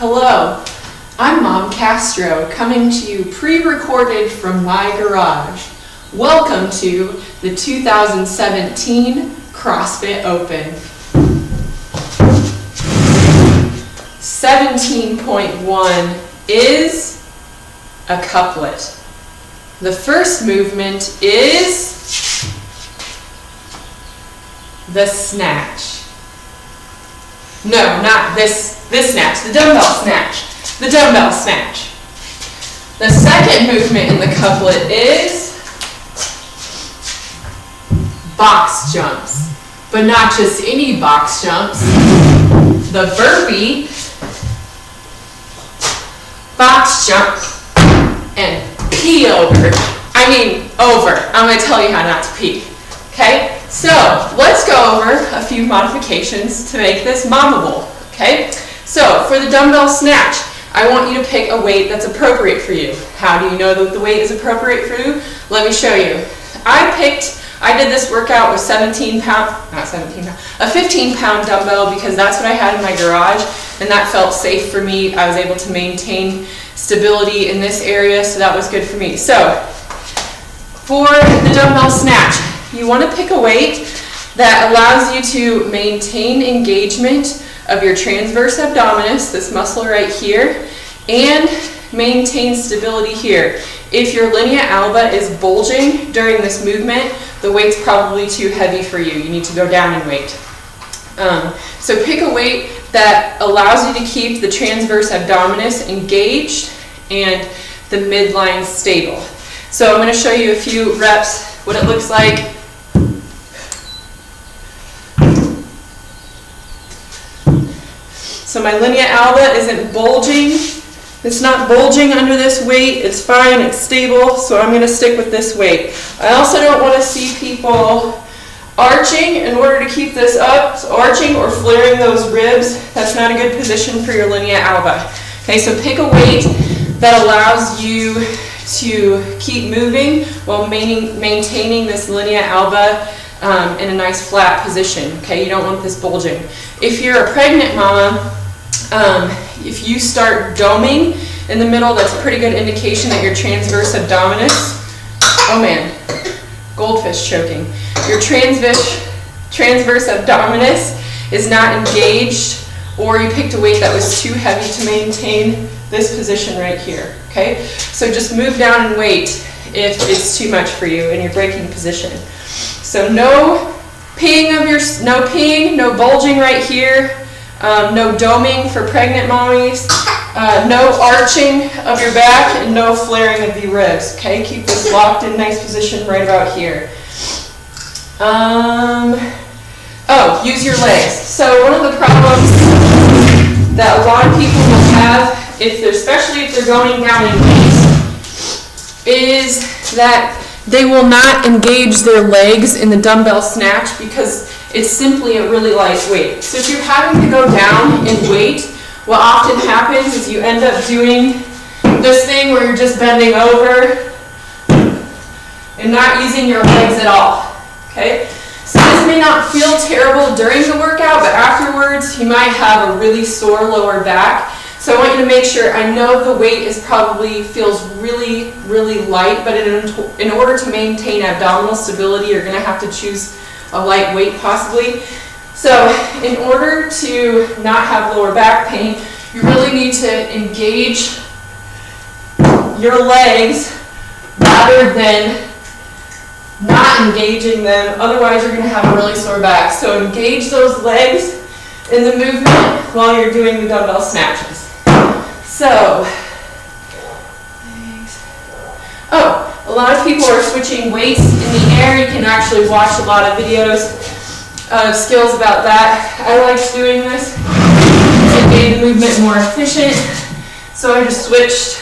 Hello, I'm Mom Castro, coming to you pre-recorded from my garage. Welcome to the 2017 CrossFit Open. 17.1 is a couplet. The first movement is the snatch. No, not this snatch, the dumbbell snatch. The dumbbell snatch. The second movement in the couplet is box jumps, but not just any box jumps. The burpee, box jump, and pee over. I'm going to tell you how not to pee. Okay? So, let's go over a few modifications to make this mommable. Okay? So, for the dumbbell snatch, I want you to pick a weight that's appropriate for you. How do you know that the weight is appropriate for you? Let me show you. I did this workout with a 15-pound dumbbell because that's what I had in my garage, and that felt safe for me. I was able to maintain stability in this area, so that was good for me. So, for the dumbbell snatch, you want to pick a weight that allows you to maintain engagement of your transverse abdominis, this muscle right here, and maintain stability here. If your linea alba is bulging during this movement, the weight's probably too heavy for you. You need to go down in weight. So pick a weight that allows you to keep the transverse abdominis engaged and the midline stable. So I'm going to show you a few reps, what it looks like. So my linea alba isn't bulging. It's not bulging under this weight. It's fine, it's stable, so I'm going to stick with this weight. I also don't want to see people arching in order to keep this up. So arching or flaring those ribs, that's not a good position for your linea alba. Okay, so pick a weight that allows you to keep moving while maintaining this linea alba in a nice flat position. Okay, you don't want this bulging. If you're a pregnant mama, if you start doming in the middle, that's a pretty good indication that your transverse abdominis, oh man, goldfish choking. Your transverse abdominis is not engaged, or you picked a weight that was too heavy to maintain this position right here. Okay, so just move down in weight if it's too much for you in your breaking position. So no peeing, no bulging right here. No doming for pregnant mommies, no arching of your back, and no flaring of the ribs. Okay, keep this locked in nice position right about here. Use your legs. So one of the problems that a lot of people will have, especially if they're going down in weight, is that they will not engage their legs in the dumbbell snatch because it's simply a really light weight. So if you're having to go down in weight, what often happens is you end up doing this thing where you're just bending over and not using your legs at all. Okay? So this may not feel terrible during the workout, but afterwards you might have a really sore lower back. So I want you to make sure, I know the weight feels really, really light, but in order to maintain abdominal stability, you're going to have to choose a light weight possibly. So in order to not have lower back pain, you really need to engage your legs rather than not engaging them. Otherwise, you're going to have a really sore back. So engage those legs in the movement while you're doing the dumbbell snatches. So, a lot of people are switching weights in the air. You can actually watch a lot of videos of skills about that. I like doing this to make the movement more efficient. So I just switched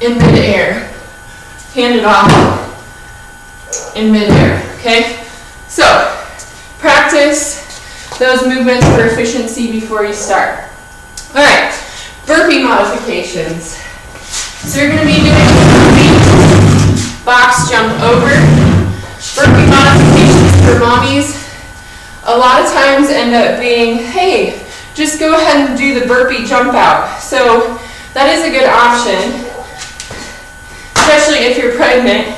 in midair, handed off in midair. Okay? So, practice those movements for efficiency before you start. Alright, burpee modifications. So you're going to be doing burpee, box jump over. Burpee modifications for mommies a lot of times end up being, hey, just go ahead and do the burpee jump out. So that is a good option, especially if you're pregnant.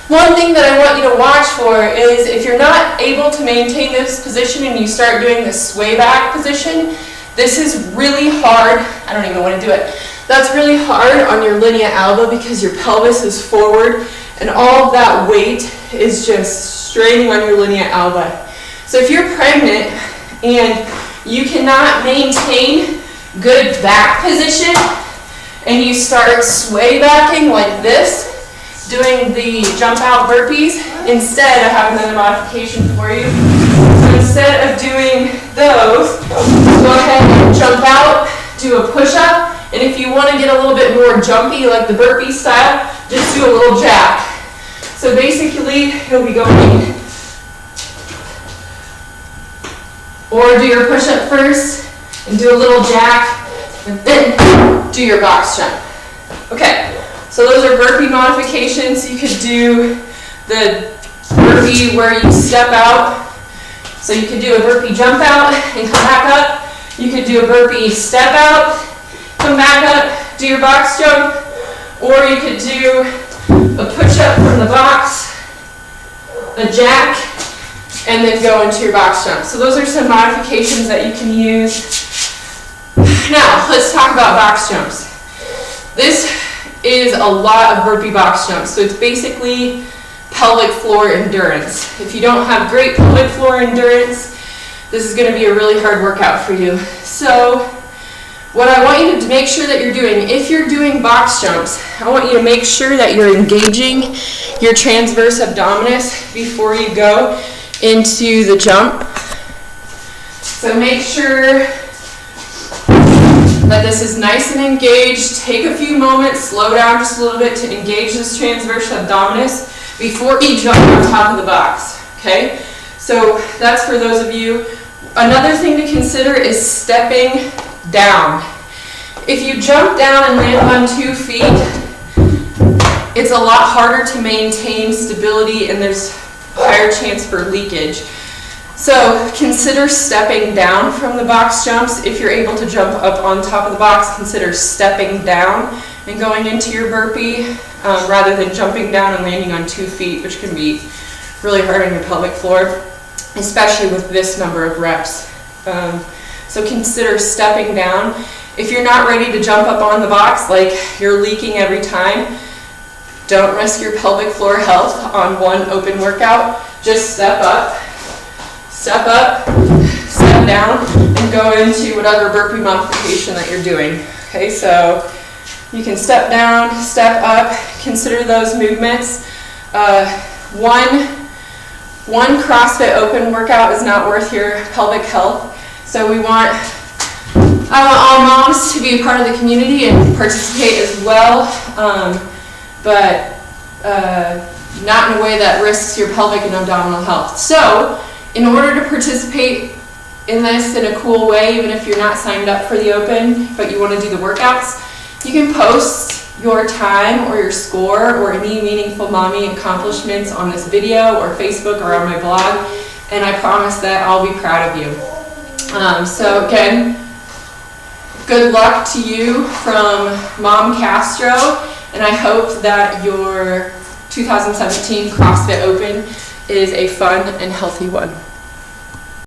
One thing that I want you to watch for is if you're not able to maintain this position and you start doing the sway back position, this is really hard. I don't even want to do it. That's really hard on your linea alba because your pelvis is forward and all of that weight is just straining on your linea alba. So if you're pregnant and you cannot maintain good back position and you start sway backing like this, doing the jump out burpees, instead I have another modification for you. So instead of doing those, go ahead and jump out, do a push up, and if you want to get a little bit more jumpy like the burpee style, just do a little jack. So basically you'll be going, or do your push up first and do a little jack and then do your box jump. Okay. So those are burpee modifications. You could do the burpee where you step out. So you could do a burpee jump out and come back up. You could do a burpee step out, come back up, do your box jump. Or you could do a push up from the box, a jack, and then go into your box jump. So those are some modifications that you can use. Now, let's talk about box jumps. This is a lot of burpee box jumps. So it's basically pelvic floor endurance. If you don't have great pelvic floor endurance, this is going to be a really hard workout for you. So what I want you to make sure that you're doing, if you're doing box jumps, I want you to make sure that you're engaging your transverse abdominis before you go into the jump. So make sure that this is nice and engaged. Take a few moments, slow down just a little bit to engage this transverse abdominis before you jump on top of the box, okay? So that's for those of you. Another thing to consider is stepping down. If you jump down and land on 2 feet, it's a lot harder to maintain stability and there's higher chance for leakage. So consider stepping down from the box jumps. If you're able to jump up on top of the box, consider stepping down and going into your burpee rather than jumping down and landing on 2 feet, which can be really hard on your pelvic floor, especially with this number of reps. So consider stepping down. If you're not ready to jump up on the box, like you're leaking every time, don't risk your pelvic floor health on one open workout. Just step up, step down, and go into whatever burpee modification that you're doing. Okay, so you can step down, step up, consider those movements. One CrossFit open workout is not worth your pelvic health. So I want all moms to be a part of the community and participate as well, but not in a way that risks your pelvic and abdominal health. So in order to participate in this in a cool way, even if you're not signed up for the open, but you want to do the workouts, you can post your time or your score or any meaningful mommy accomplishments on this video or Facebook or on my blog, and I promise that I'll be proud of you. So again, good luck to you from Mom Castro, and I hope that your 2017 CrossFit Open is a fun and healthy one.